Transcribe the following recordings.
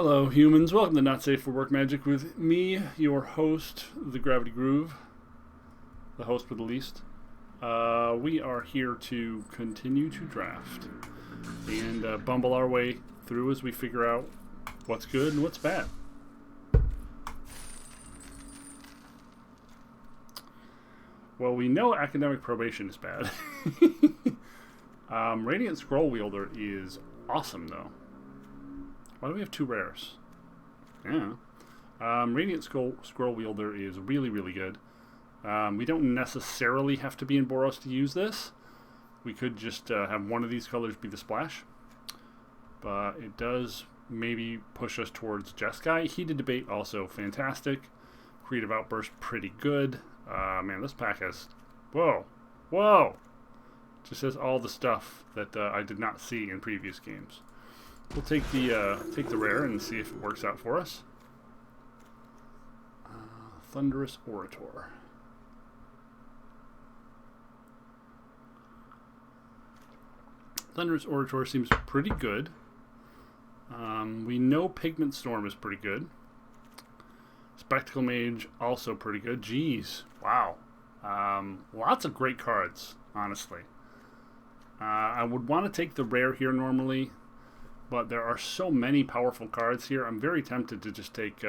Hello, humans. Welcome to Not Safe for Work Magic with me, your host, the Gravity Groove, the host with the least. We are here to continue to draft and bumble our way through as we figure out what's good and what's bad. Well, we know academic probation is bad. Radiant Scroll Wielder is awesome, though. Why do we have two rares? Yeah. Radiant Scroll Wielder is really, really good. We don't necessarily have to be in Boros to use this. We could just have one of these colors be the splash. But it does maybe push us towards Jeskai. Heated Debate also fantastic. Creative Outburst pretty good. Man, this pack has... Whoa! Just has all the stuff that I did not see in previous games. We'll take the rare and see if it works out for us. Thunderous Orator. Thunderous Orator seems pretty good. We know Pigment Storm is pretty good. Spectacle Mage also pretty good. Jeez, wow. Lots of great cards, honestly. I would want to take the rare here normally, but there are so many powerful cards here. I'm very tempted to just take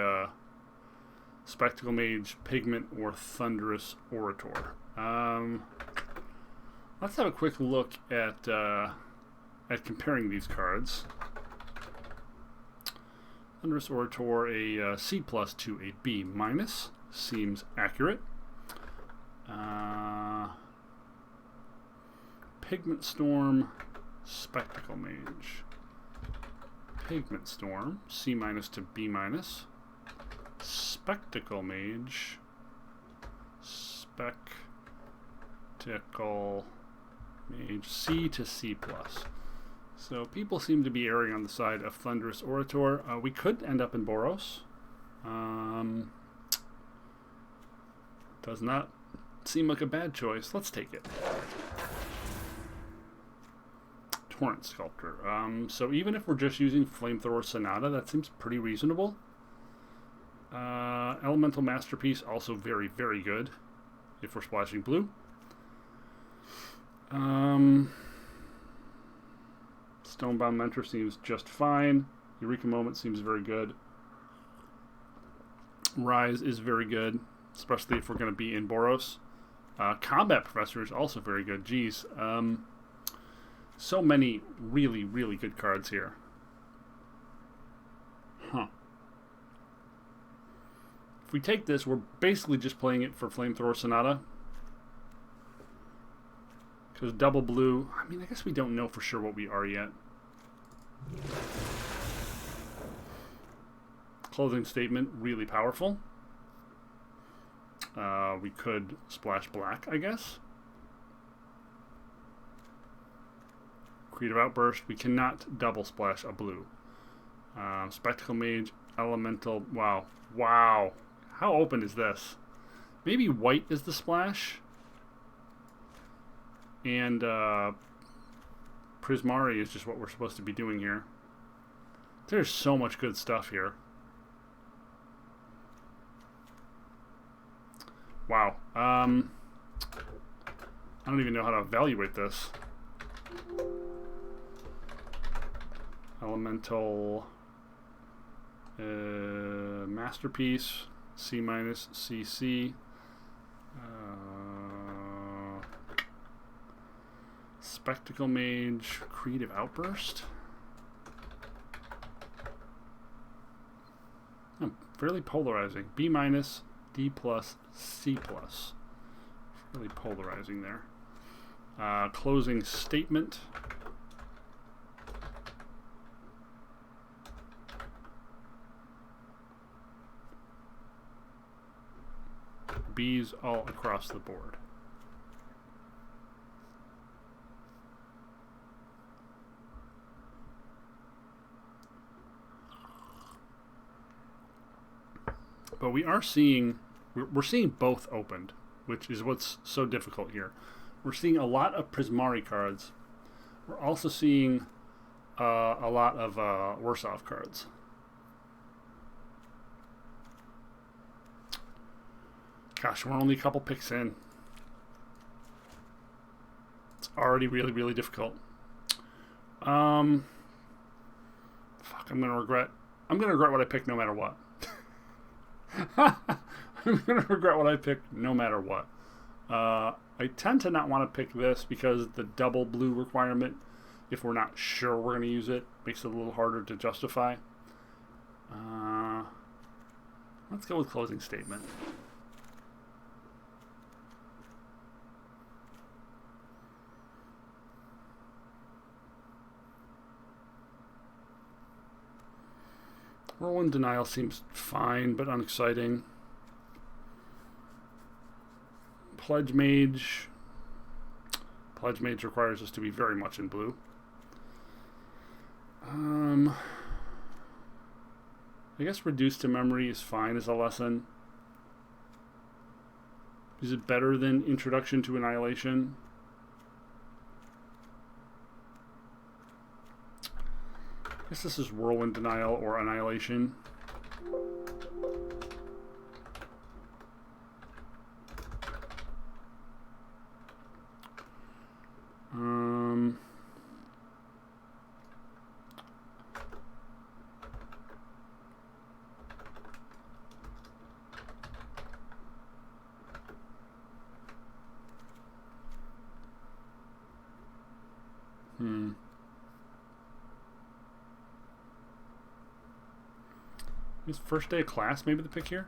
Spectacle Mage, Pigment, or Thunderous Orator. Let's have a quick look at comparing these cards. Thunderous Orator, a C+ to a B- seems accurate. Pigment Storm, Spectacle Mage. Pigment Storm, C- to B-. Spectacle Mage, C to C+. So people seem to be erring on the side of Thunderous Orator. We could end up in Boros. Does not seem like a bad choice. Let's take it. Torrent Sculptor. So even if we're just using Flamethrower Sonata, that seems pretty reasonable. Elemental Masterpiece, also very, very good if we're splashing blue. Stonebound Mentor seems just fine. Eureka Moment seems very good. Rise is very good, especially if we're going to be in Boros. Combat Professor is also very good. Geez. So many really, really good cards here. If we take this, we're basically just playing it for Flamethrower Sonata. Because double blue, I mean, I guess we don't know for sure what we are yet. Closing Statement, really powerful. We could splash black, I guess. Creative Outburst, we cannot double splash a blue. Spectacle Mage, Elemental, wow. How open is this? Maybe white is the splash. And Prismari is just what we're supposed to be doing here. There's so much good stuff here. Wow. I don't even know how to evaluate this. Elemental Masterpiece, C-, CC. Spectacle Mage, Creative Outburst. Fairly polarizing. B-, D+, C+. Really polarizing there. Closing Statement. B's all across the board. But we are seeing, we're seeing both opened, which is what's so difficult here. We're seeing a lot of Prismari cards. We're also seeing a lot of worse off cards. Gosh, we're only a couple picks in. It's already really, really difficult. Fuck, I'm gonna regret what I picked no matter what. I'm gonna regret what I picked no matter what. I tend to not want to pick this because the double blue requirement, if we're not sure we're going to use it, makes it a little harder to justify. Let's go with closing statement. Whirlwind Denial seems fine, but unexciting. Pledge Mage. Pledge Mage requires us to be very much in blue. I guess Reduced to Memory is fine as a lesson. Is it better than Introduction to Annihilation? I guess this is Whirlwind Denial or Annihilation. Is first day of class maybe the pick here?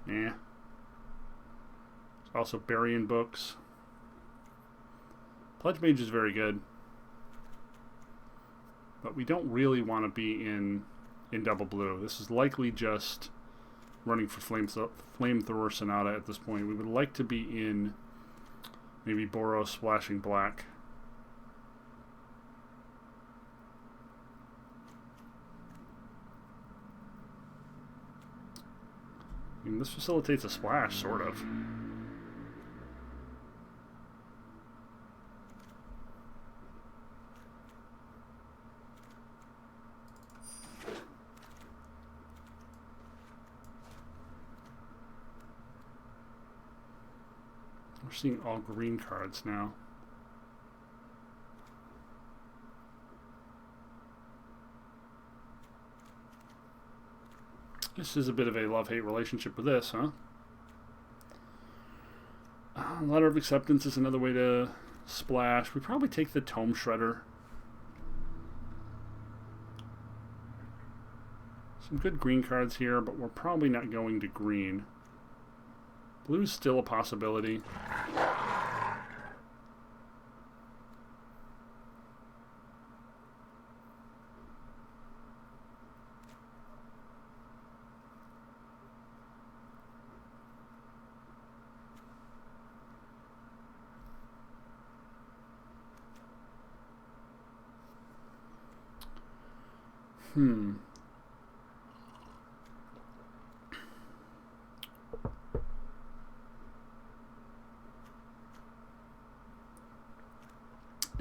Yeah. There's also Burying Books. Pledge Mage is very good. But we don't really want to be in double blue. This is likely just running for Flamethrower Sonata at this point. We would like to be in maybe Boros Splashing Black. I mean, this facilitates a splash, sort of. We're seeing all green cards now. This is a bit of a love-hate relationship with this, huh? Letter of Acceptance is another way to splash. We probably take the Tome Shredder. Some good green cards here, but we're probably not going to green. Blue's still a possibility.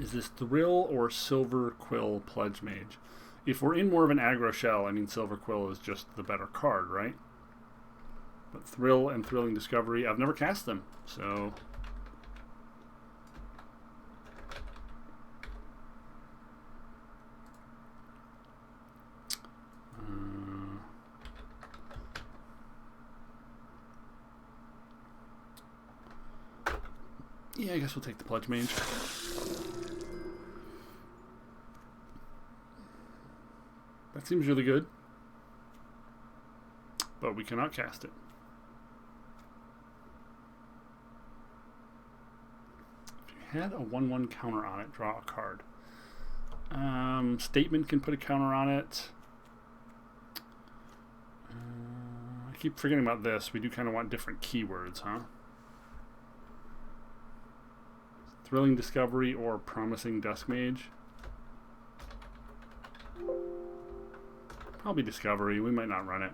Is this Thrill or Silver Quill Pledge Mage? If we're in more of an aggro shell, I mean Silver Quill is just the better card, right? But Thrill and Thrilling Discovery, I've never cast them, so... yeah, I guess we'll take the Pledge Mage. That seems really good. But we cannot cast it. If you had a 1/1 counter on it, draw a card. Statement can put a counter on it. I keep forgetting about this. We do kind of want different keywords, huh? Thrilling Discovery or Promising Dusk Mage? Probably Discovery. We might not run it.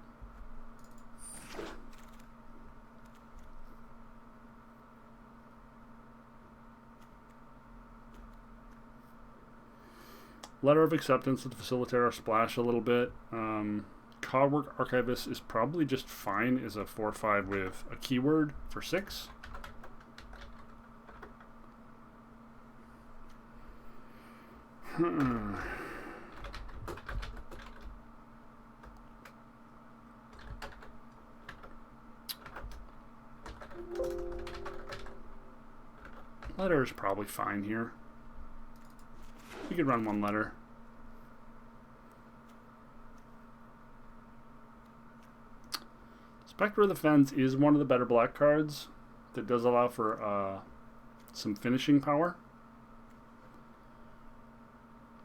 Letter of Acceptance to facilitate our splash a little bit. Clockwork Archivist is probably just fine as a 4/5 with a keyword for 6. Letter is probably fine here. We could run 1 letter. Spectre of the Fens is one of the better black cards that does allow for some finishing power.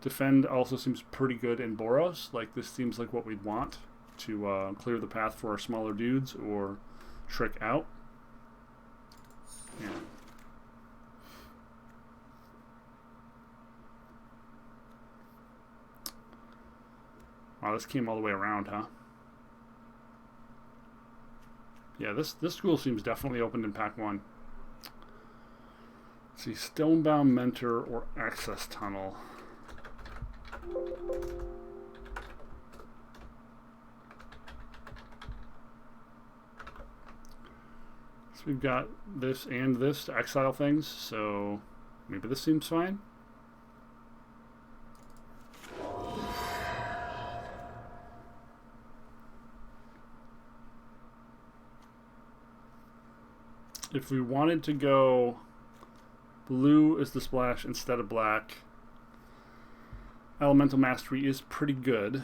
Defend also seems pretty good in Boros. Like, this seems like what we'd want to clear the path for our smaller dudes or trick out. Yeah. Wow, this came all the way around, huh? Yeah, this school seems definitely opened in pack 1. Let's see, Stonebound Mentor or Access Tunnel. So we've got this and this to exile things, so maybe this seems fine. If we wanted to go blue as the splash instead of black, Elemental Mastery is pretty good.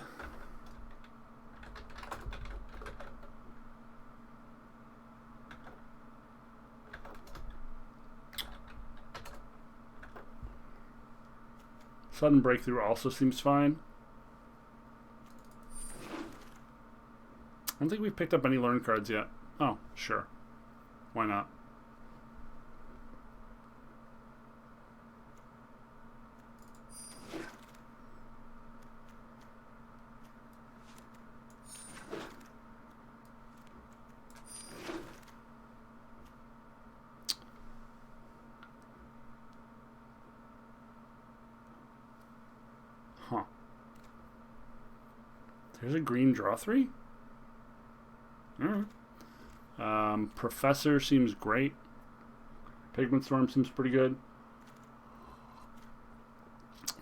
Sudden Breakthrough also seems fine. I don't think we've picked up any learn cards yet. Oh, sure. Why not? Huh. There's a green draw 3? Alright. Professor seems great. Pigment Storm seems pretty good.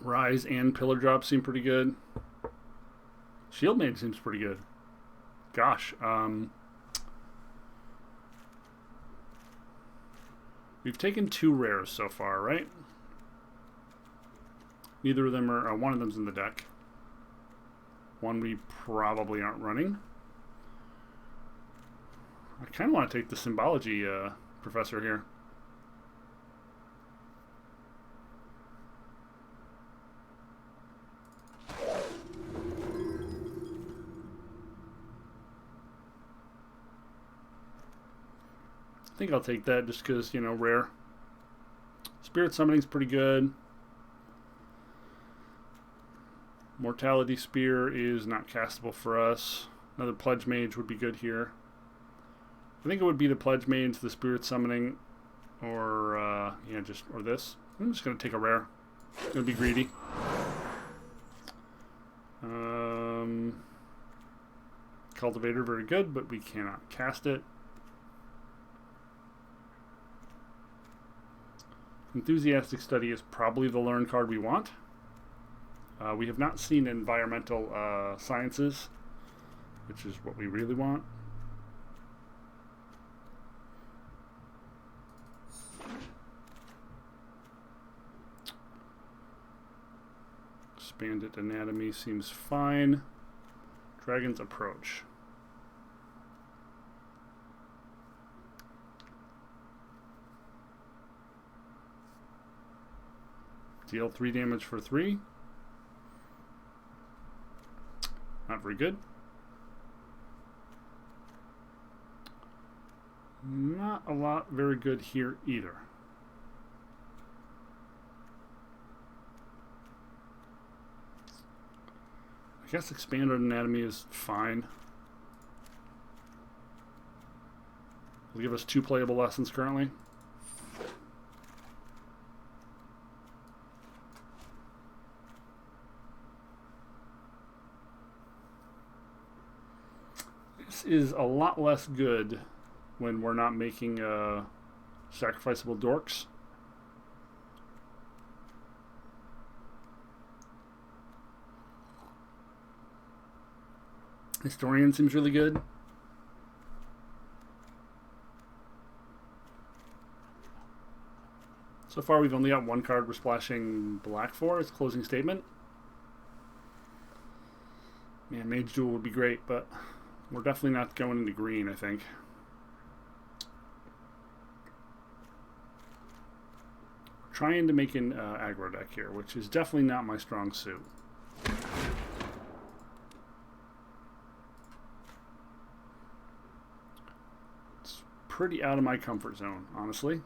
Rise and Pillar Drop seem pretty good. Shield Maid seems pretty good. Gosh. We've taken 2 rares so far, right? Neither of them are... one of them's in the deck. One we probably aren't running. I kind of want to take the Symbology Professor here. I think I'll take that just because, you know, rare. Spirit Summoning's pretty good. Mortality Spear is not castable for us. Another Pledge Mage would be good here. I think it would be the Pledge Mage, the Spirit Summoning, or yeah, or this. I'm just gonna take a rare. Gonna be greedy. Cultivator, very good, but we cannot cast it. Enthusiastic Study is probably the learn card we want. We have not seen Environmental Sciences, which is what we really want. Expanded Anatomy seems fine. Dragon's Approach. Deal 3 damage for 3. Not very good. Not a lot very good here either. I guess Expanded Anatomy is fine. It'll give us 2 playable lessons currently. This is a lot less good when we're not making sacrificable dorks. Historian seems really good. So far we've only got one card we're splashing black for. It's closing statement. Man, Mage Duel would be great, but we're definitely not going into green, I think. Trying to make an aggro deck here, which is definitely not my strong suit. It's pretty out of my comfort zone, honestly.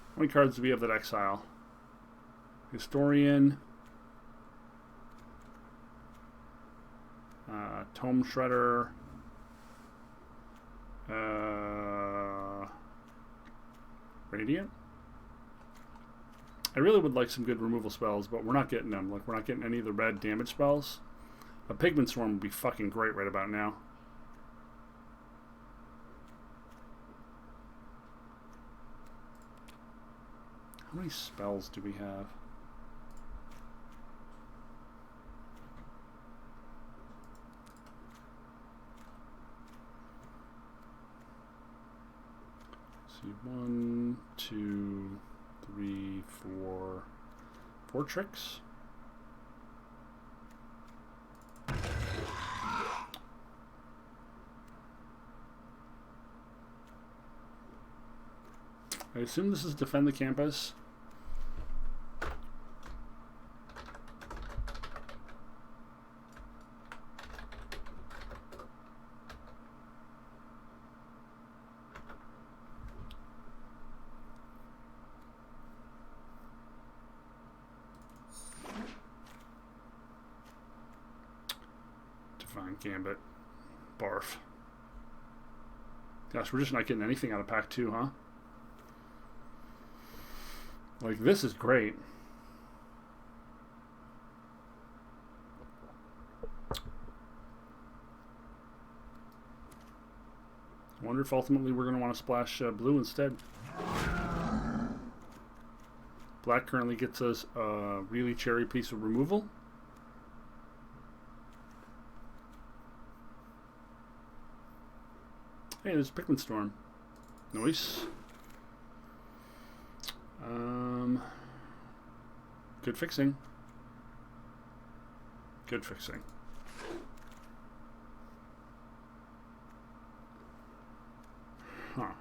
How many cards do we have that exile? Historian. Tome Shredder. Radiant. I really would like some good removal spells, but we're not getting them. Like, we're not getting any of the red damage spells. A Pigment Storm would be fucking great right about now. How many spells do we have? Let's see, 1, 2, 3, 4. 4 tricks. I assume this is Defend the Campus. Define Gambit. Barf. Gosh, we're just not getting anything out of pack 2, huh? Like, this is great. I wonder if ultimately we're going to want to splash blue instead. Black currently gets us a really cherry piece of removal. Hey, there's Pigment Storm. Nice. Good fixing. Good fixing. Huh.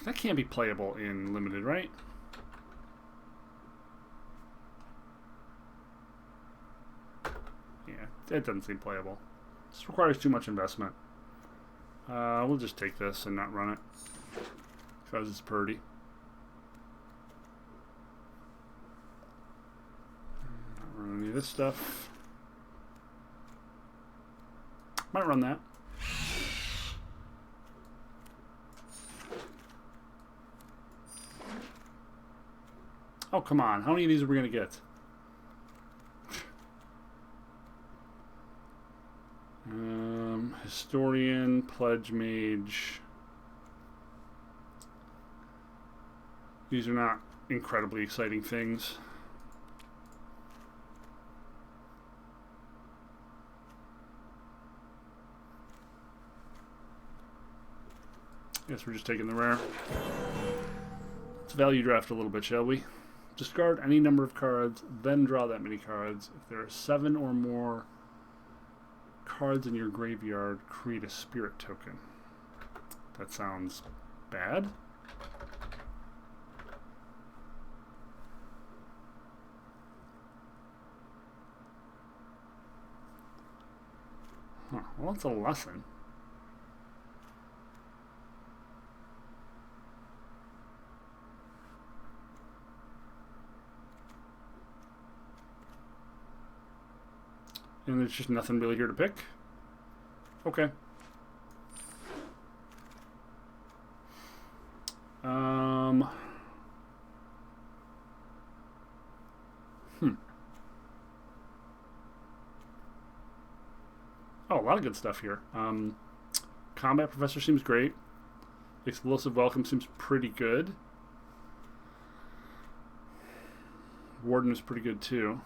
That can't be playable in Limited, right? Yeah, it doesn't seem playable. This requires too much investment. We'll just take this and not run it. Because it's pretty. Not run any of this stuff. Might run that. Oh, come on. How many of these are we going to get? Historian, Pledge Mage. These are not incredibly exciting things. Guess we're just taking the rare. Let's value draft a little bit, shall we? Discard any number of cards, then draw that many cards. If there are 7 or more cards in your graveyard, create a spirit token. That sounds bad. Huh, well, it's a lesson. And there's just nothing really here to pick. Okay. Oh, a lot of good stuff here. Combat Professor seems great. Explosive Welcome seems pretty good. Warden is pretty good too.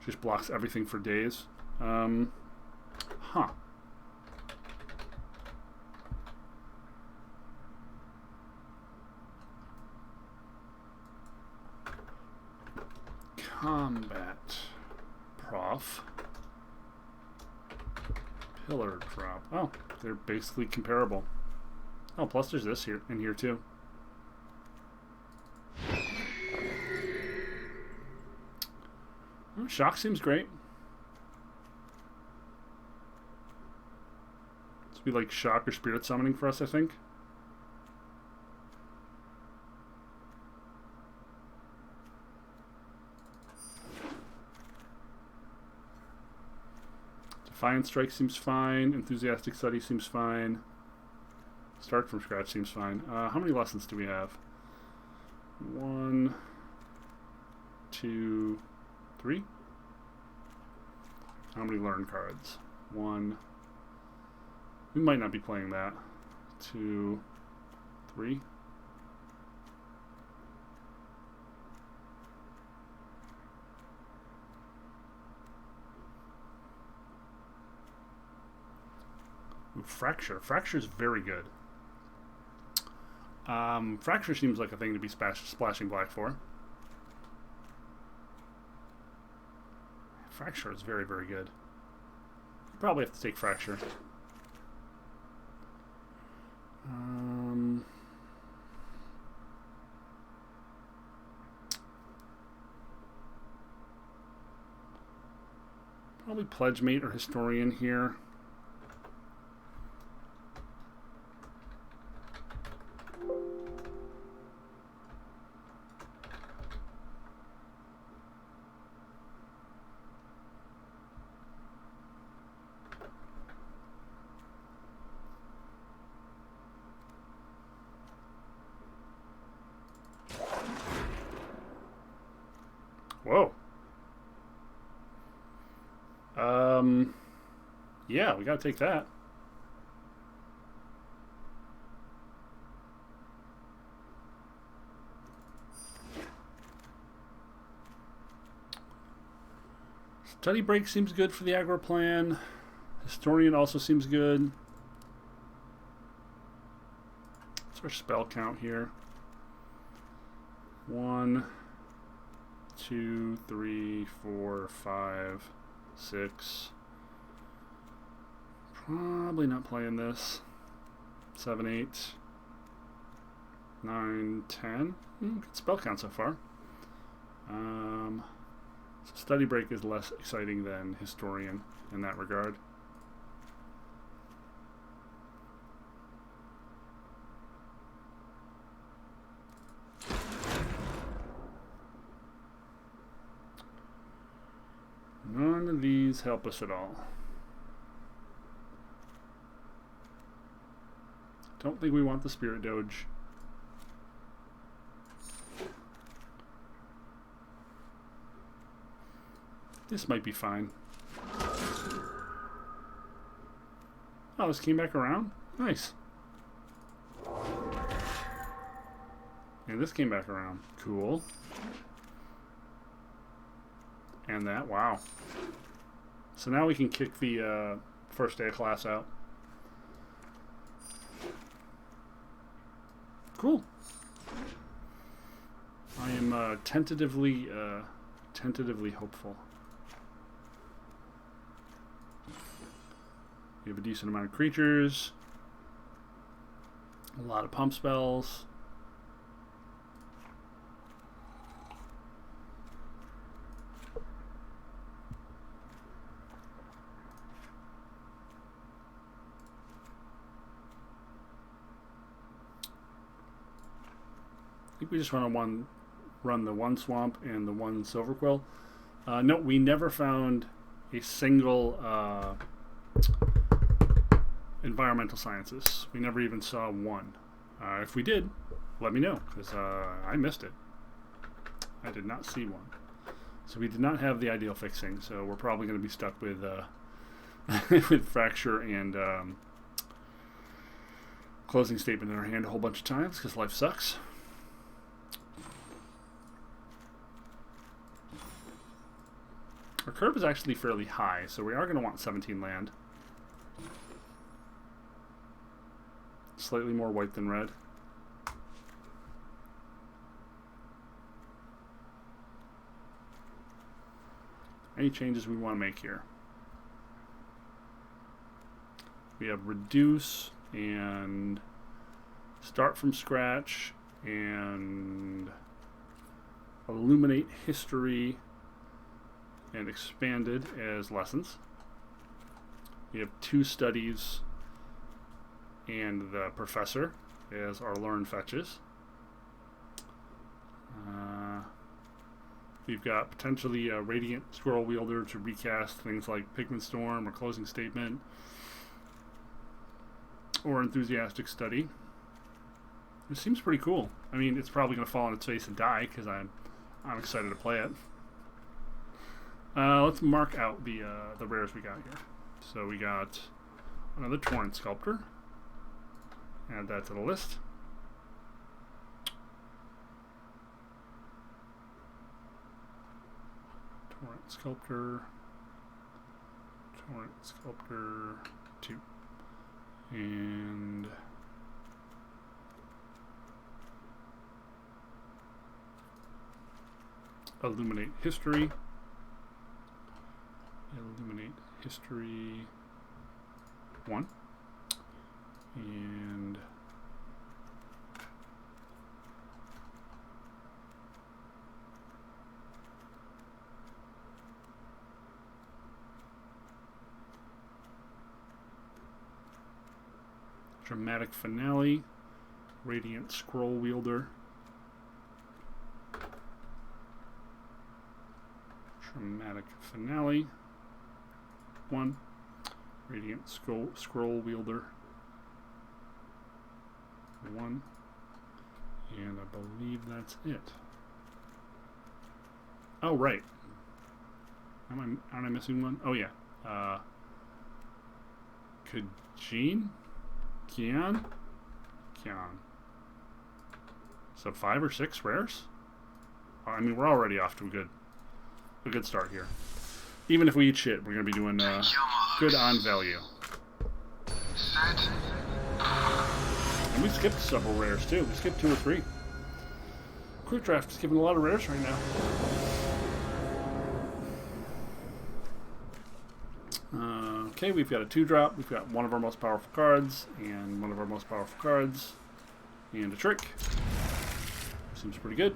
Just blocks everything for days. Huh. Combat Prof. Pillar Drop. Oh, they're basically comparable. Oh, plus there's this here in here too. Oh, Shock seems great. This would be like Shock or Spirit Summoning for us, I think. Defiant Strike seems fine. Enthusiastic Study seems fine. Start from Scratch seems fine. How many lessons do we have? 1, 2, 3. How many learn cards? 1. We might not be playing that. 2, 3. Ooh, Fracture. Fracture is very good. Fracture seems like a thing to be splashing black for. Fracture is very, very good. Probably have to take Fracture. Probably Pledge Mate or Historian here. Whoa. Yeah, we gotta take that. Study Break seems good for the aggro plan. Historian also seems good. What's our spell count here? 1, 2, 3, 4, 5, 6. Probably not playing this. 7, 8, 9, 10. Good spell count so far. So Study Break is less exciting than Historian in that regard. None of these help us at all. Don't think we want the Spirit Doge. This might be fine. Oh, this came back around? Nice. And this came back around. Cool. And that, wow. So now we can kick the first day of class out. Cool. I am tentatively hopeful. We have a decent amount of creatures, a lot of pump spells. I think we just run the one swamp and the one silver quill. No, we never found a single environmental sciences. We never even saw one. If we did, let me know, because I missed it. I did not see one. So we did not have the ideal fixing, so we're probably going to be stuck with with fracture and closing statement in our hand a whole bunch of times, because life sucks. Our curve is actually fairly high, so we are going to want 17 land. Slightly more white than red. Any changes we want to make here? We have reduce and start from scratch and illuminate history and expanded as lessons. We have 2 studies and the professor as our learn fetches. We've got potentially a Radiant Scroll Wielder to recast things like Pigment Storm or Closing Statement or Enthusiastic Study. It seems pretty cool. I mean, it's probably going to fall on its face and die because I'm excited to play it. Let's mark out the rares we got here. So we got another Torrent Sculptor. Add that to the list. Torrent Sculptor 2. And Illuminate History. Illuminate History 1. And Dramatic Finale, Radiant Scroll Wielder, Dramatic Finale 1, Radiant Scroll Wielder 1, and I believe that's it. Oh, right. Aren't I missing one? Oh, yeah. Kian. So 5 or 6 rares? I mean, we're already off to a good start here. Even if we eat shit, we're going to be doing good on value. And we skipped several rares too. We skipped 2 or 3. Quick Draft is giving a lot of rares right now. Okay, we've got a 2-drop. We've got one of our most powerful cards, and one of our most powerful cards, and a trick. Seems pretty good.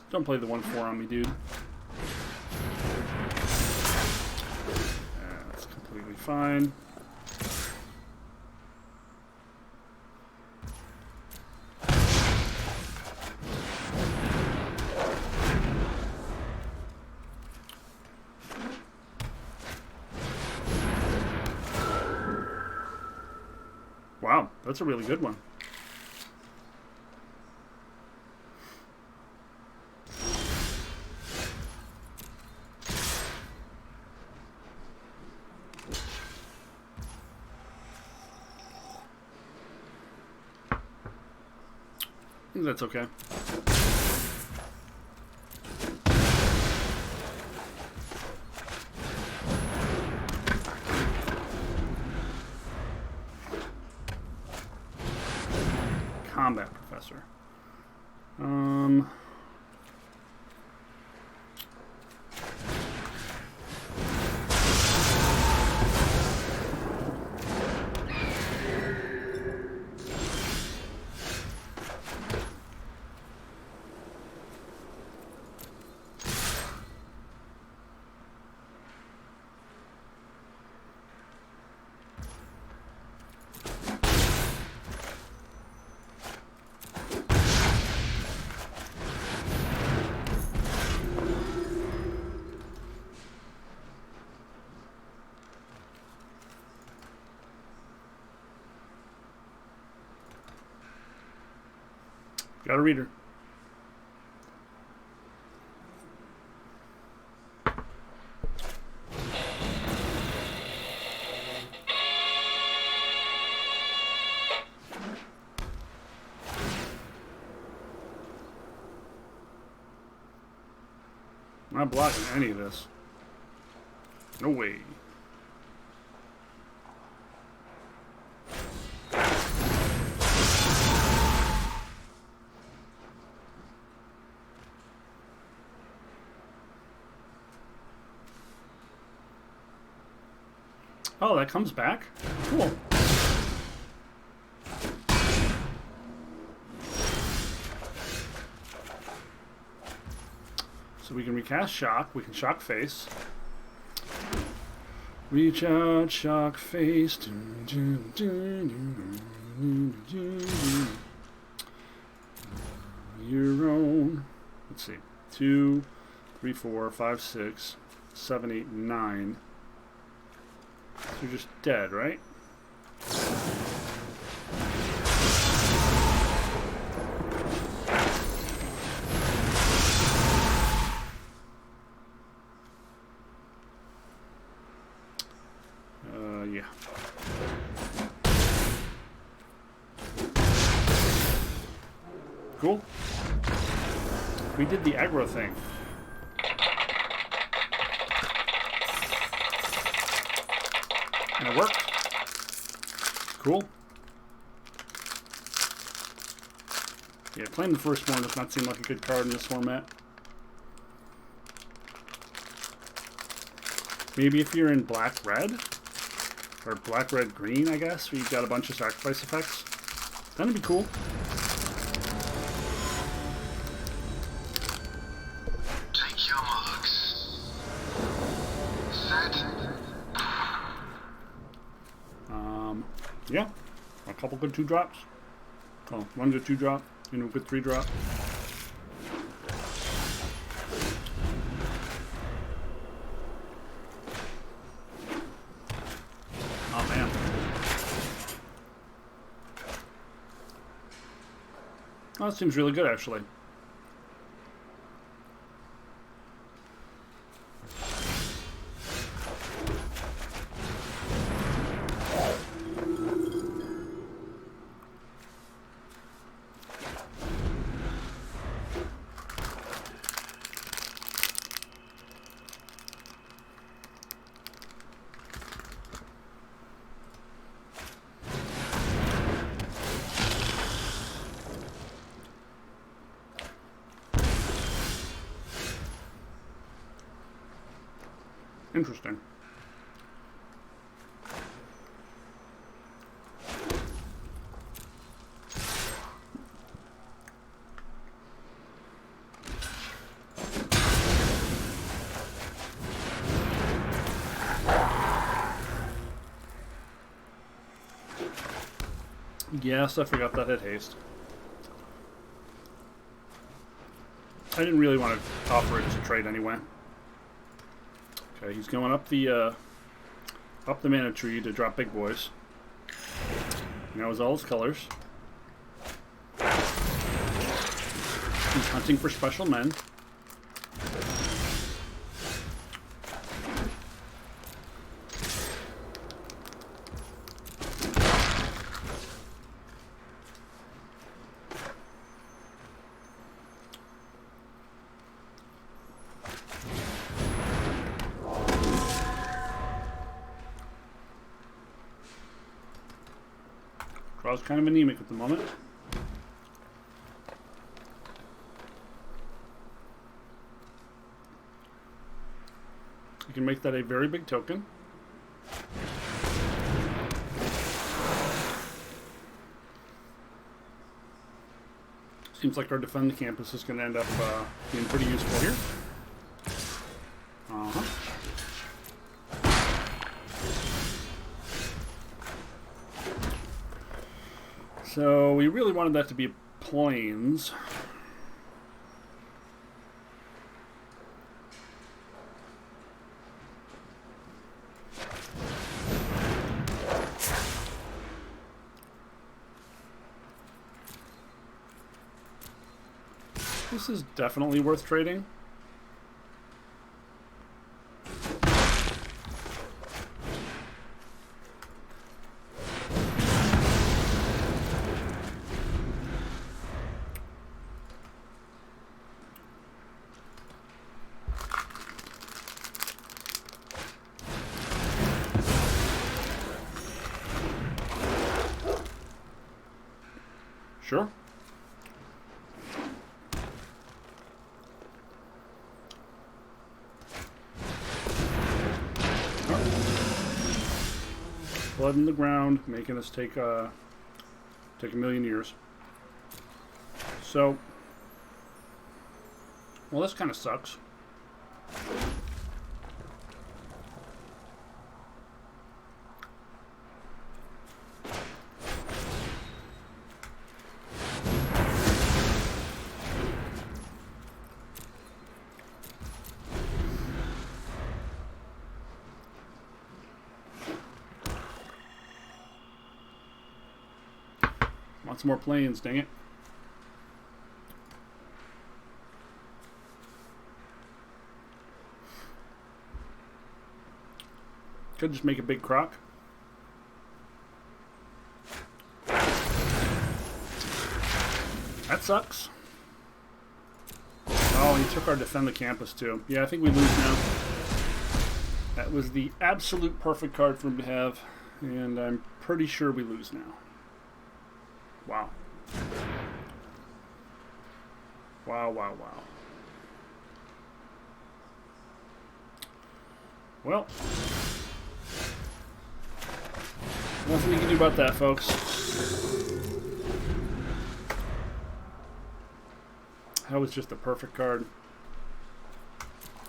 Don't play the 1/4 on me, dude. That's completely fine. Wow, that's a really good one. I think that's okay. Combat Professor. Got a reader. I'm not blocking any of this. No way. Oh, that comes back? Cool. So we can recast Shock. We can Shock Face. Reach out, Shock Face. Your own. Let's see. 2, 3, 4, 5, 6, 7, 8, 9. So you're just dead, right? Yeah. Cool. We did the aggro thing. And it worked. Cool. Yeah, playing the first one does not seem like a good card in this format. Maybe if you're in black-red, or black-red-green, I guess, where you've got a bunch of sacrifice effects. That'd be cool. Take your marks. Set. Yeah, a couple good 2-drops. Oh, one good 2-drop, and a good 3-drop. Oh man. Oh, that seems really good actually. Interesting. Yes, I forgot that had haste. I didn't really want to offer it to trade anyway. Okay, he's going up the mana tree to drop big boys. Now is all his colors. He's hunting for special men. Draw's kind of anemic at the moment. You can make that a very big token. Seems like our defend the campus is going to end up being pretty useful here. So we really wanted that to be plains. This is definitely worth trading. Sure. Blood in the ground, making us take a million years. So, well, this kind of sucks. Want some more planes, dang it. Could just make a big croc. That sucks. Oh, he took our defend the campus too. Yeah, I think we lose now. That was the absolute perfect card for him to have, and I'm pretty sure we lose now. Wow. Wow, wow, wow. Well, nothing you can do about that, folks. That was just the perfect card.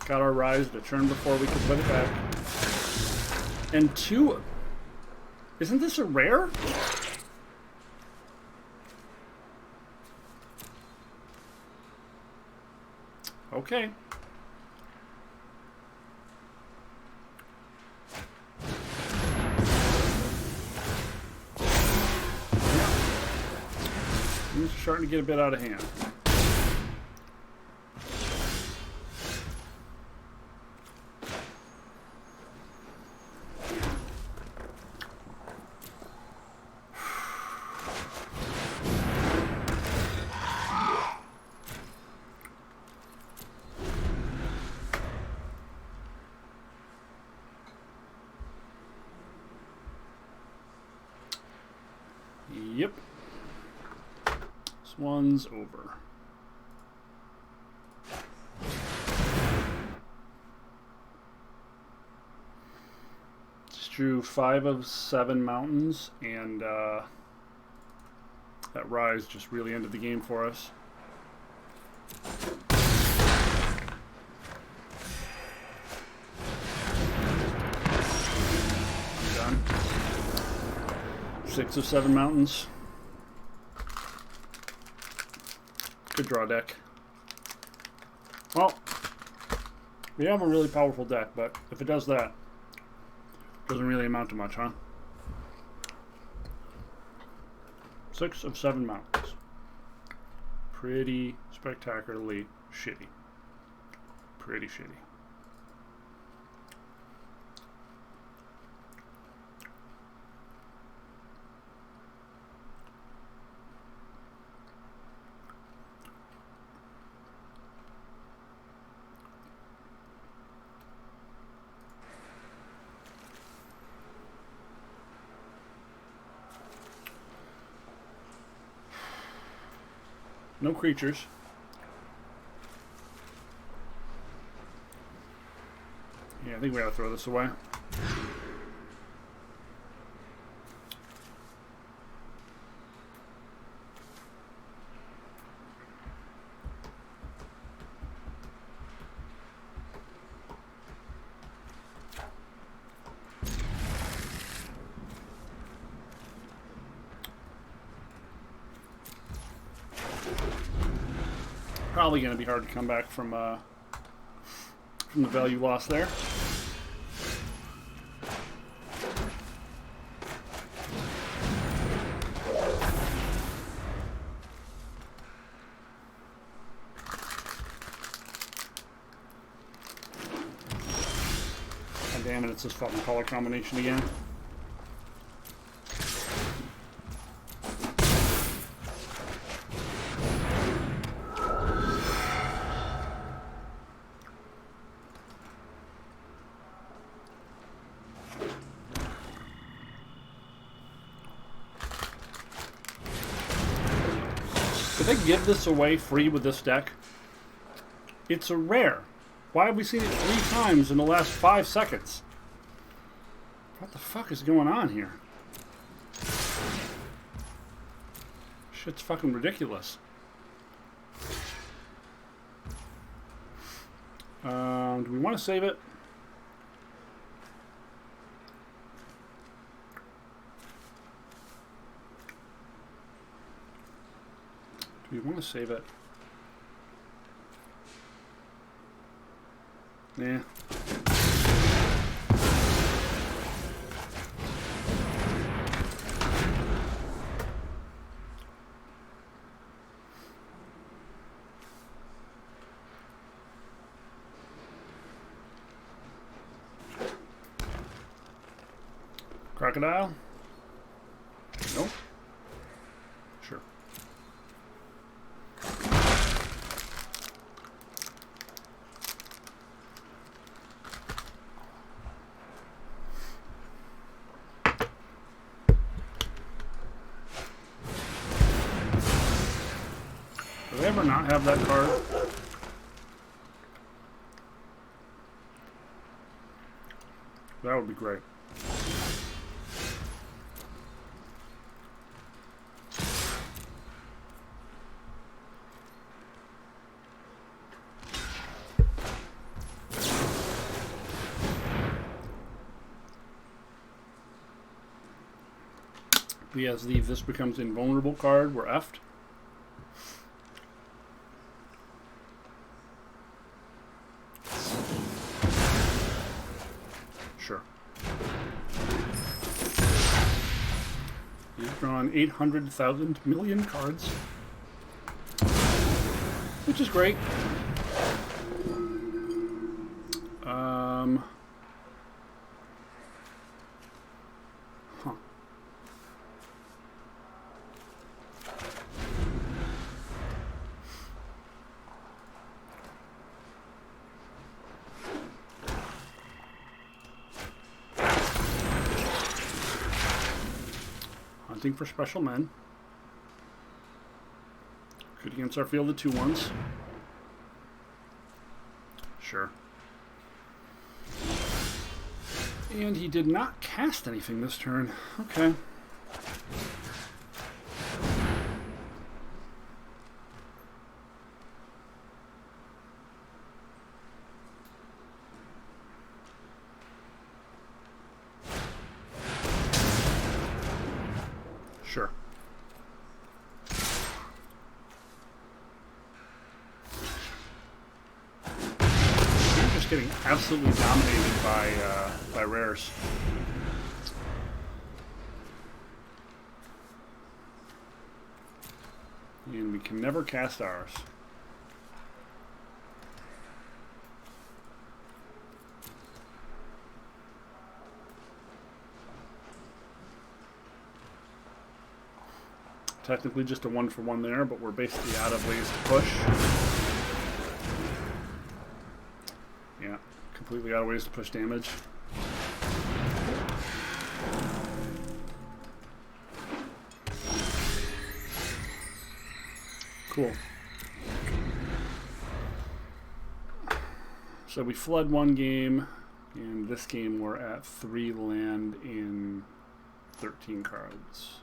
Got our rise to turn before we could put it back. And two. Isn't this a rare? Okay. Things are starting to get a bit out of hand. Yep. This one's over. Just drew 5 of 7 mountains, and that rise just really ended the game for us. Done. 6 of 7 mountains. Good draw deck. Well, we have a really powerful deck, but if it does that, it doesn't really amount to much, huh? 6 of 7 mountains. Pretty spectacularly shitty. Pretty shitty. No creatures. Yeah, I think we gotta throw this away. Probably going to be hard to come back from the value loss there. Damn it, it's this fucking color combination again. Did they give this away free with this deck? It's a rare. Why have we seen it 3 times in the last 5 seconds? What the fuck is going on here? Shit's fucking ridiculous. Do we want to save it? Do we want to save it? Nah. Crocodile? Nope. Sure. Do they ever not have that card? That would be great. Yes, this becomes invulnerable card. We're effed. Sure. You've drawn 800,000 million cards, which is great. Hunting for special men. Good against our field of 2/1s. Sure. And he did not cast anything this turn. Okay. Sure. I'm just getting absolutely dominated by rares. And we can never cast ours. Technically just a 1-for-1 there, but we're basically out of ways to push. Yeah, completely out of ways to push damage. Cool. So we flood one game, and this game we're at 3 land in 13 cards.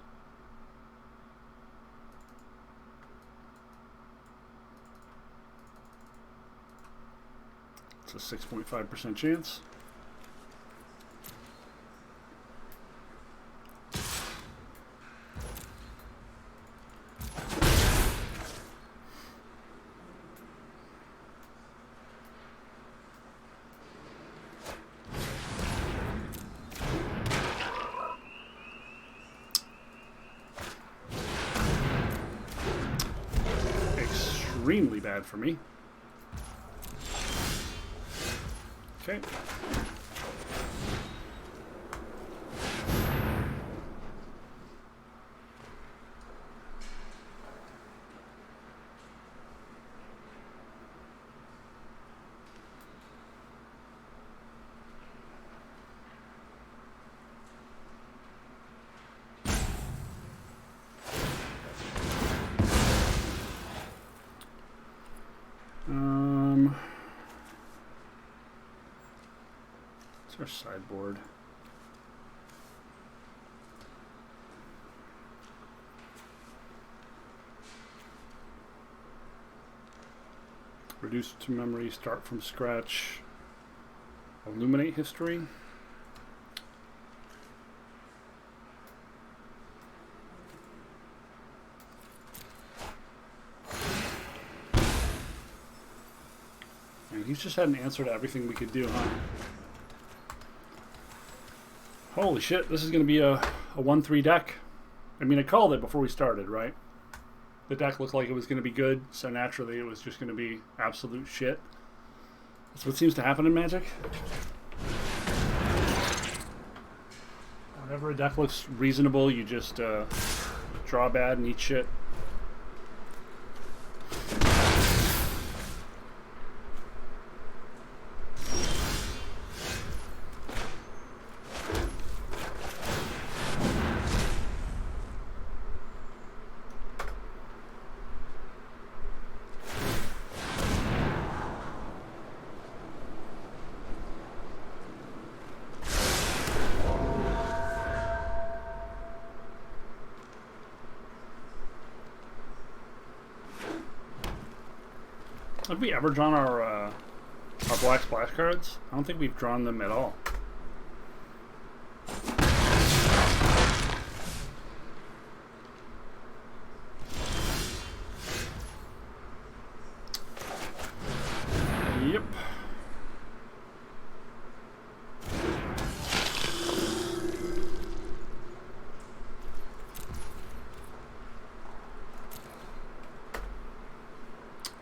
It's a 6.5% chance. Extremely bad for me. Okay. What's our sideboard? Reduce to memory, start from scratch, illuminate history. And he's just had an answer to everything we could do, huh? Holy shit, this is going to be a 1-3 deck. I mean, I called it before we started, right? The deck looked like it was going to be good, so naturally it was just going to be absolute shit. That's what seems to happen in Magic. Whenever a deck looks reasonable, you just draw bad and eat shit. Have we ever drawn our black splash cards? I don't think we've drawn them at all. Yep.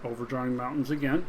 Overdrawing mountains again.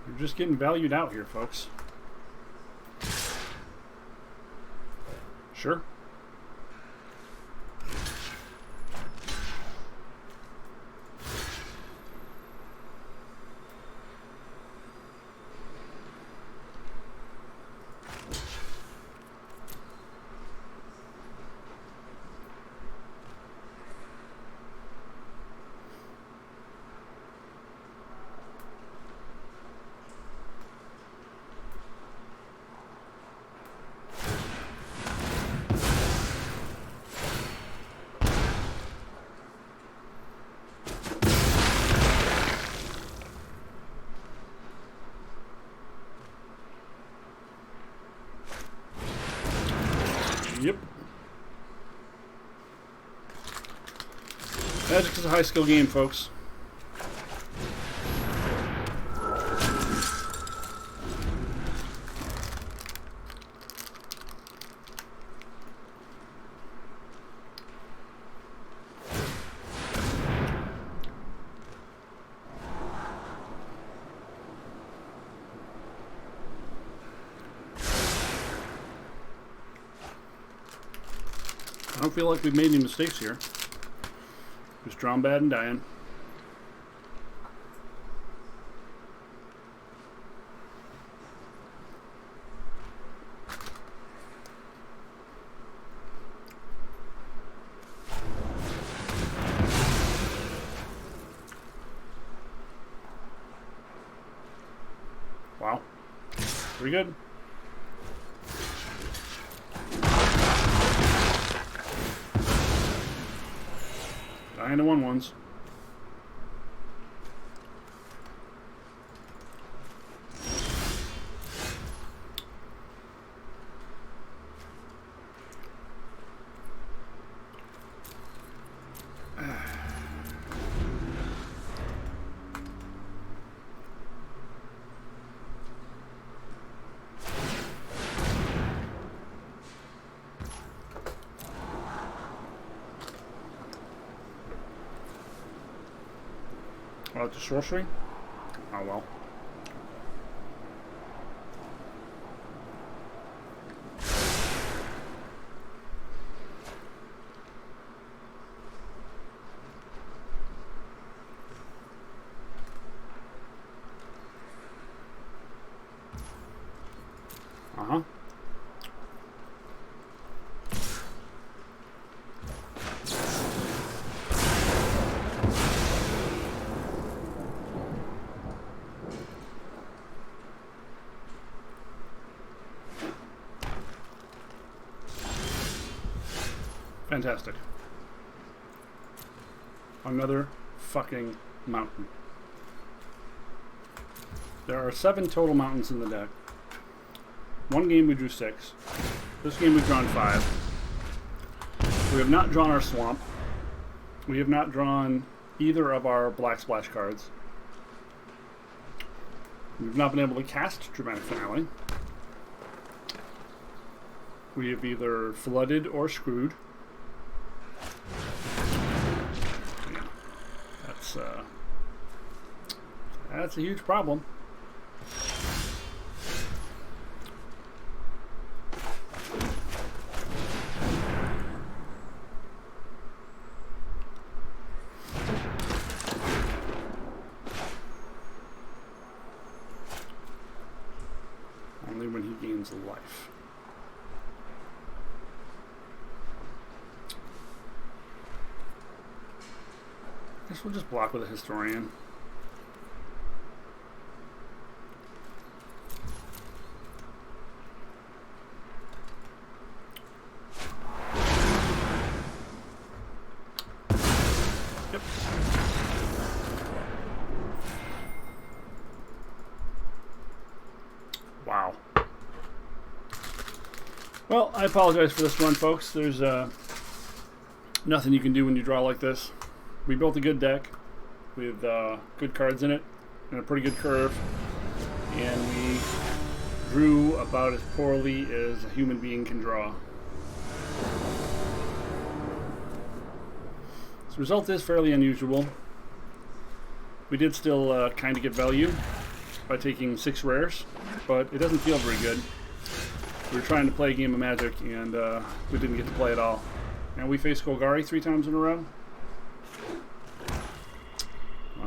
We're just getting valued out here, folks. Sure. Yep. Magic is a high skill game, folks. I don't feel like we've made any mistakes here. Just drawn bad and dying. Wow. Pretty good. Dying to 1/1s. Oh, it's a sorcery? Oh well. Fantastic. Another fucking mountain. There are 7 total mountains in the deck. One game we drew 6. This game we've drawn 5. We have not drawn our swamp. We have not drawn either of our black splash cards. We've not been able to cast Dramatic Finale. We have either flooded or screwed. Yeah, that's a huge problem. Only when he gains life. I guess we'll just block with a Historian. Yep. Wow. Well, I apologize for this run, folks. There's nothing you can do when you draw like this. We built a good deck with good cards in it and a pretty good curve, and we drew about as poorly as a human being can draw. So the result is fairly unusual. We did still kind of get value by taking 6 rares, but it doesn't feel very good. We were trying to play a game of Magic, and we didn't get to play at all. And we faced Golgari 3 times in a row.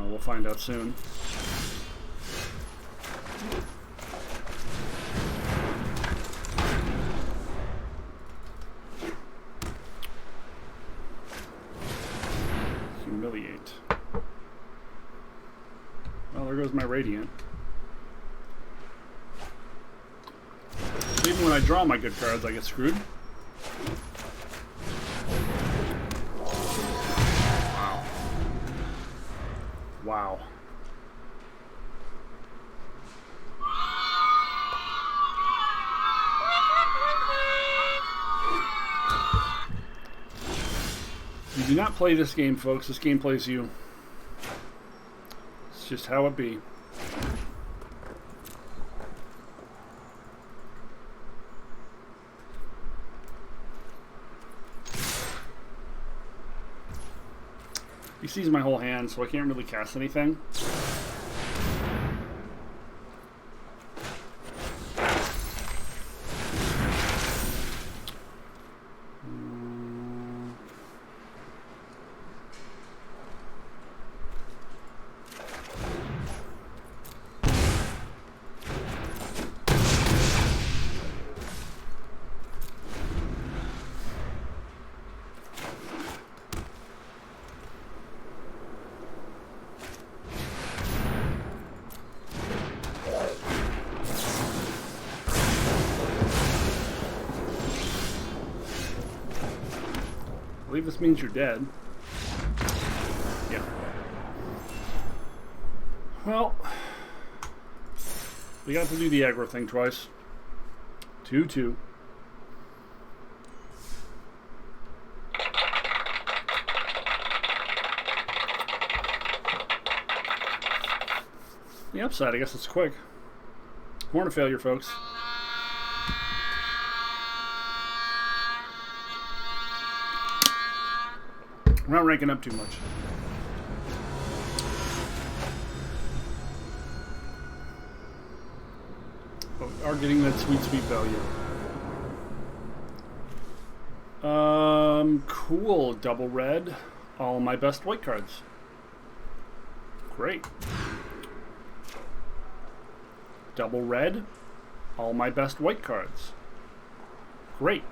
We'll find out soon. Humiliate. Well, there goes my Radiant. Even when I draw my good cards, I get screwed. Wow. You do not play this game, folks. This game plays you. It's just how it be. He sees my whole hand, so I can't really cast anything. I believe this means you're dead. Yeah. Well, we got to do the aggro thing twice. 2-2. The upside, I guess it's quick. Horn of Failure, folks. We're not ranking up too much. But we are getting that sweet, sweet value. Cool. Double red. All my best white cards. Great. Double red. All my best white cards. Great.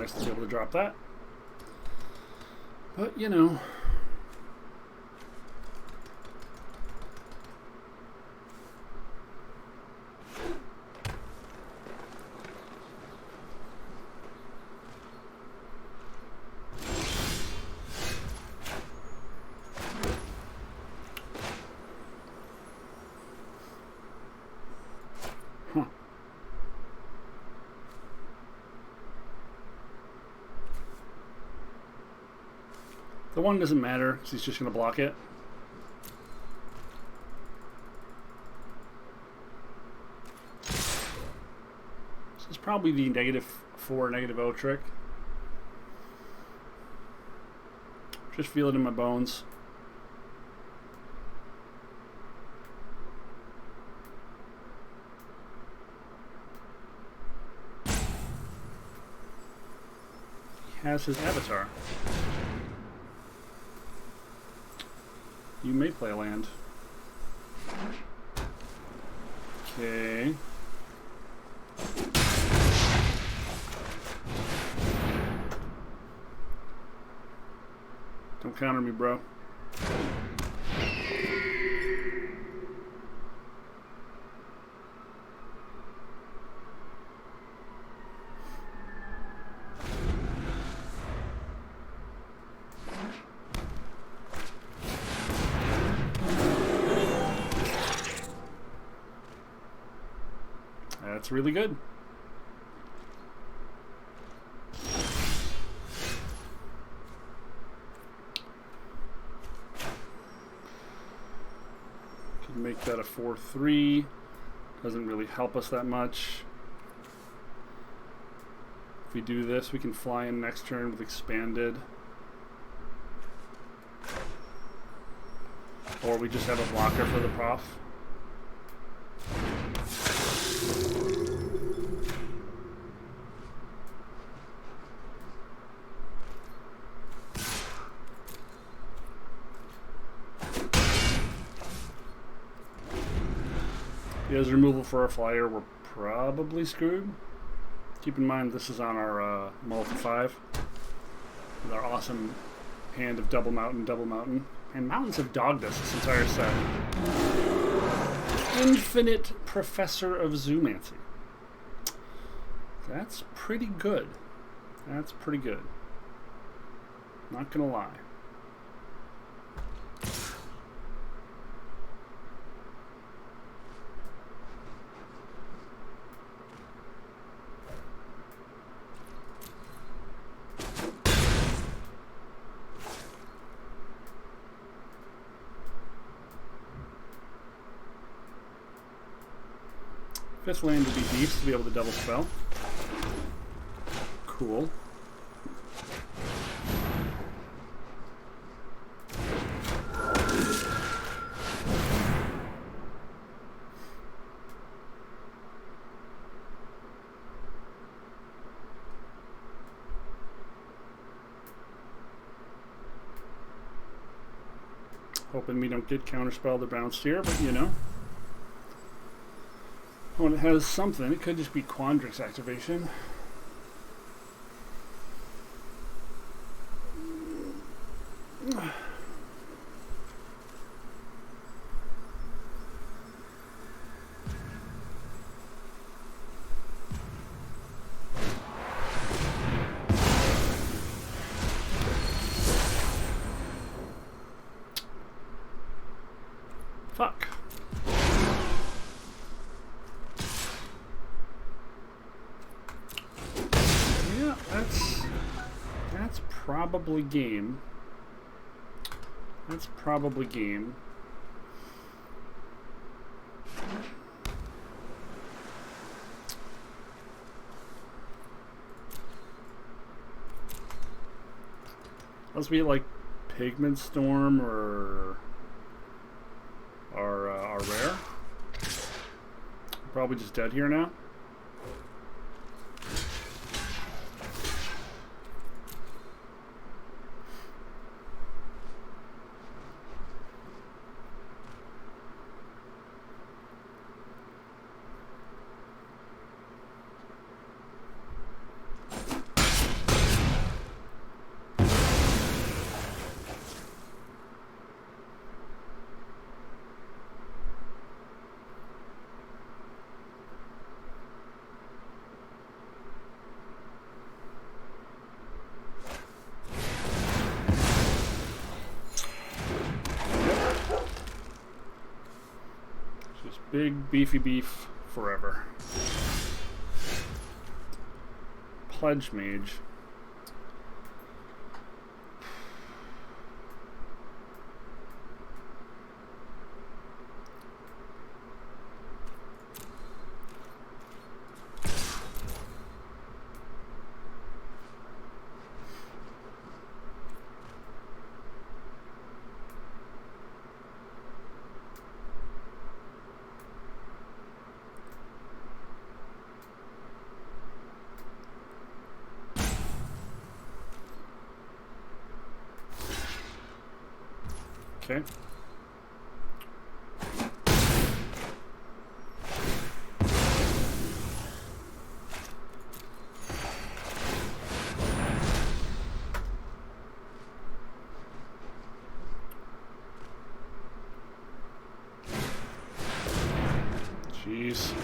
nice to be able to drop that. But, you know. Huh. The one doesn't matter because he's just going to block it. This is probably the -4, -0 trick. Just feel it in my bones. He has his avatar. You may play a land. Okay. Don't counter me, bro. That's really good. Can make that a 4/3. Doesn't really help us that much. If we do this, we can fly in next turn with expanded. Or we just have a blocker for the prof. He has removal for our flyer, we're probably screwed. Keep in mind this is on our multi-5 with our awesome hand of double mountain. And mountains have dogged us this entire set. Infinite Professor of Zoomancy. That's pretty good. That's pretty good. Not gonna lie. Fifth land would be Deeps to be able to double spell. Cool. Hoping we don't get counterspelled or bounced here, but you know. When it has something, it could just be Quandrix activation. Fuck. Yeah, that's probably game. That's probably game. Must be like Pigment Storm or our rare. Probably just dead here now. Just big beefy beef forever. Pledge Mage. Okay. Jeez.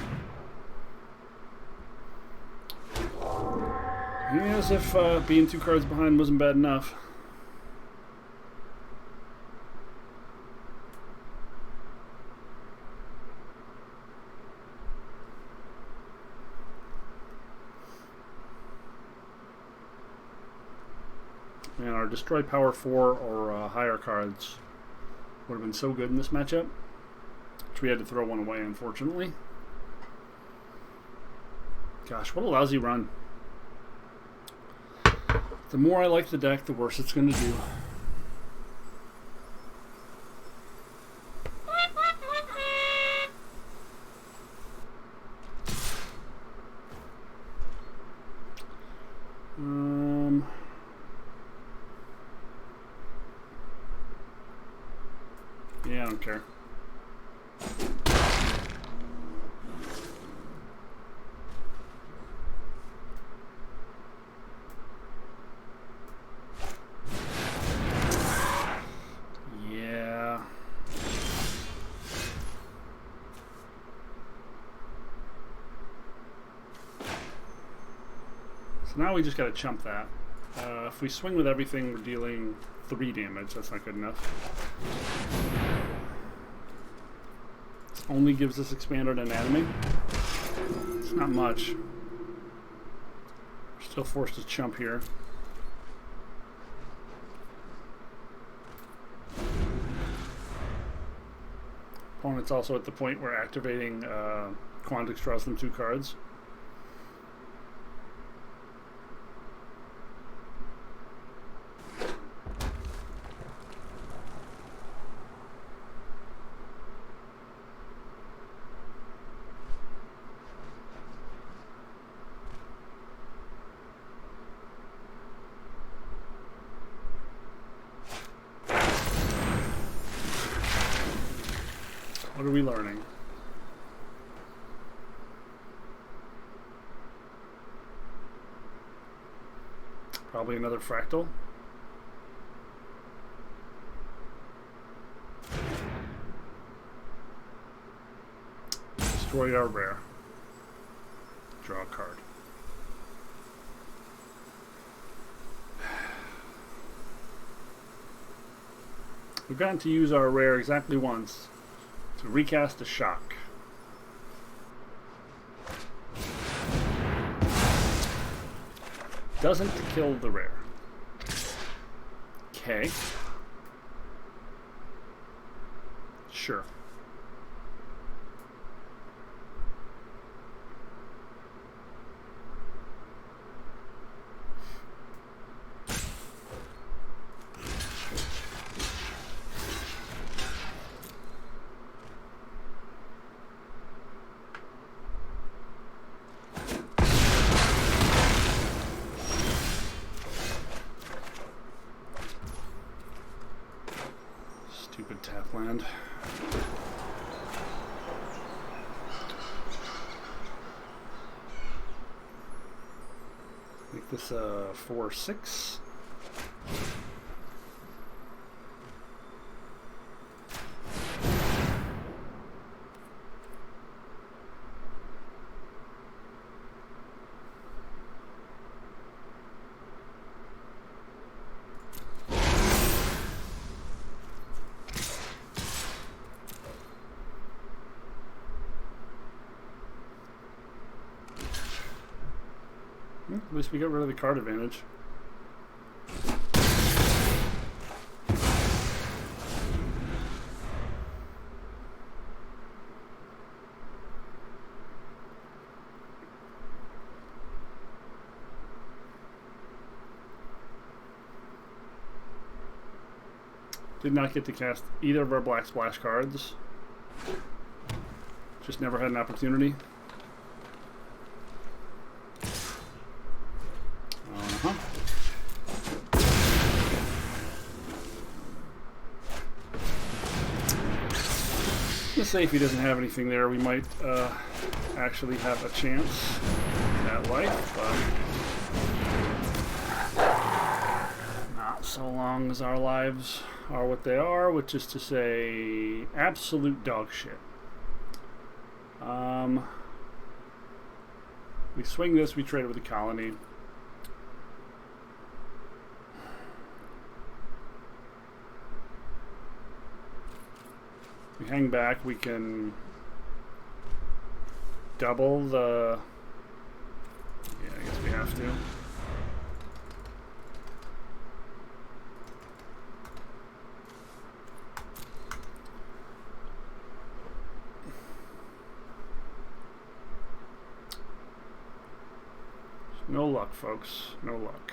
Yeah, as if being 2 cards behind wasn't bad enough. And our Destroy Power 4 or higher cards would have been so good in this matchup. Which we had to throw one away, unfortunately. Gosh, what a lousy run. The more I like the deck, the worse it's going to do. Yeah, I don't care. Yeah. So now we just gotta chump that. If we swing with everything, we're dealing 3 damage. That's not good enough. Only gives us expanded anatomy. It's not much. We're still forced to chump here. Opponent's also at the point where activating Quandix draws them 2 cards. What are we learning? Probably another fractal. Destroy our rare. Draw a card. We've gotten to use our rare exactly once. To recast a shock. Doesn't kill the rare. Okay. Sure. Stupid tap land. Make this a 4/6. At least we got rid of the card advantage. Did not get to cast either of our black splash cards. Just never had an opportunity. Let's say if he doesn't have anything there, we might actually have a chance at life, but not so long as our lives are what they are, which is to say absolute dog shit. We swing this, we trade it with a colony. We hang back, we can double the... Yeah, I guess we have to. No luck, folks. No luck.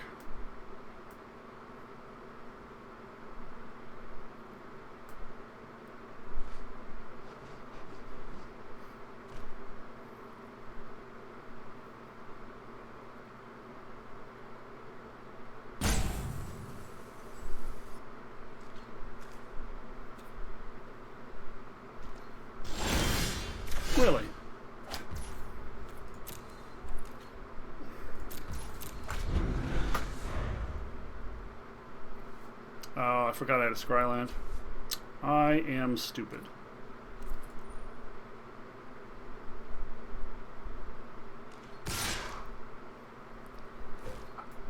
Really? Oh, I forgot I had a Scryland. I am stupid.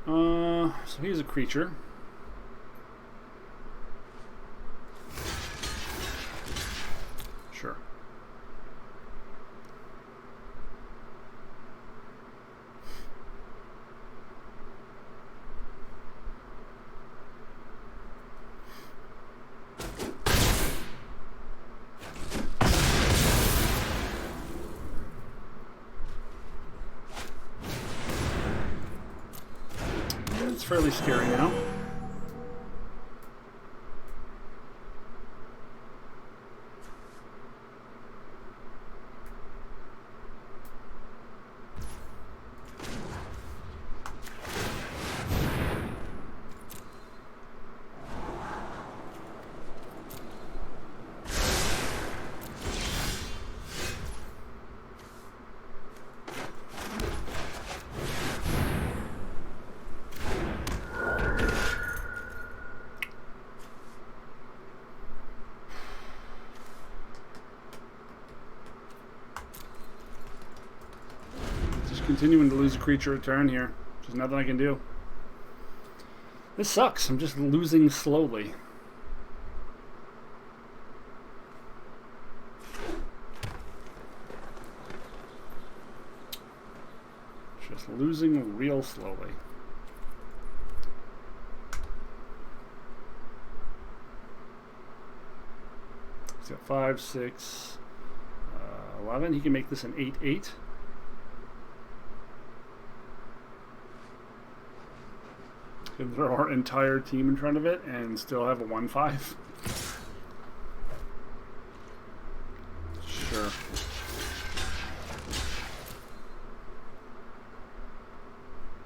So he's a creature. Sure. It's fairly scary now. Continuing to lose a creature a turn here. There's nothing I can do. This sucks. I'm just losing slowly. Just losing real slowly. He's got 5, 6, 11. He can make this an 8/8. Can throw our entire team in front of it and still have a 1/5. Sure.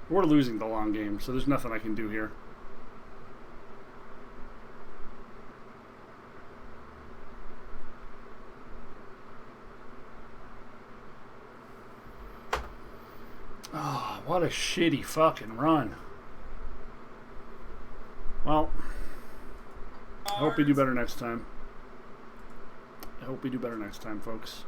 We're losing the long game, so there's nothing I can do here. Oh, what a shitty fucking run. Well, I hope we do better next time. I hope we do better next time, folks.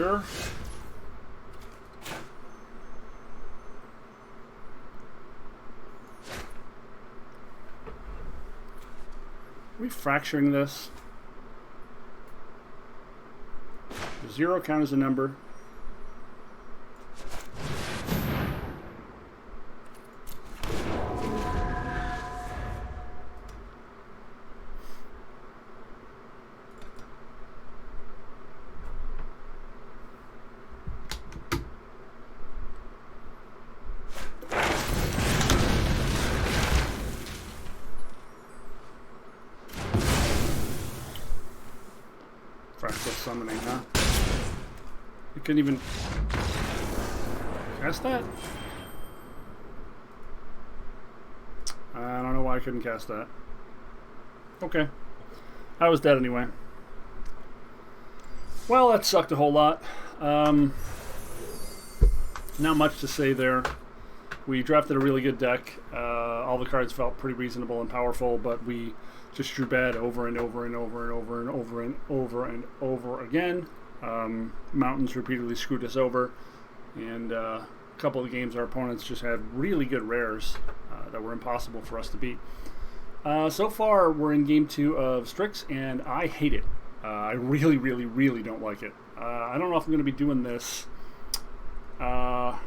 Sure. Are we fracturing this? Does 0 count as a number? Fractal summoning, huh? You couldn't even cast that? I don't know why I couldn't cast that. Okay. I was dead anyway. Well, that sucked a whole lot. Not much to say there. We drafted a really good deck. All the cards felt pretty reasonable and powerful, but we just drew bad over and over and over and over and over and over and over again. Mountains repeatedly screwed us over, and a couple of games our opponents just had really good rares that were impossible for us to beat. So far, we're in game 2 of Strix, and I hate it. I really, really, really don't like it. I don't know if I'm going to be doing this to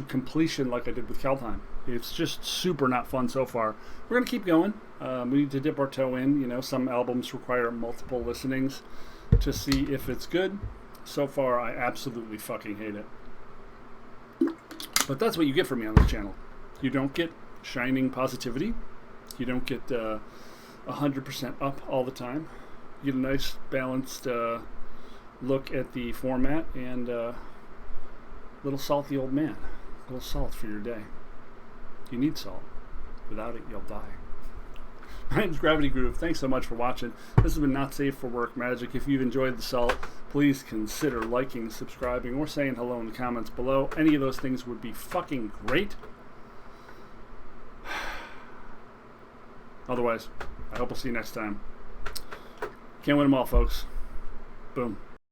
completion like I did with Kaldheim. It's just super not fun so far. We're going to keep going. We need to dip our toe in. You know, some albums require multiple listenings to see if it's good. So far, I absolutely fucking hate it. But that's what you get from me on this channel. You don't get shining positivity. You don't get 100% up all the time. You get a nice balanced look at the format and little salty old man. A little salt for your day. You need salt. Without it, you'll die. My name's Gravity Groove. Thanks so much for watching. This has been Not Safe for Work Magic. If you've enjoyed the salt, please consider liking, subscribing, or saying hello in the comments below. Any of those things would be fucking great. Otherwise, I hope we'll see you next time. Can't win them all, folks. Boom.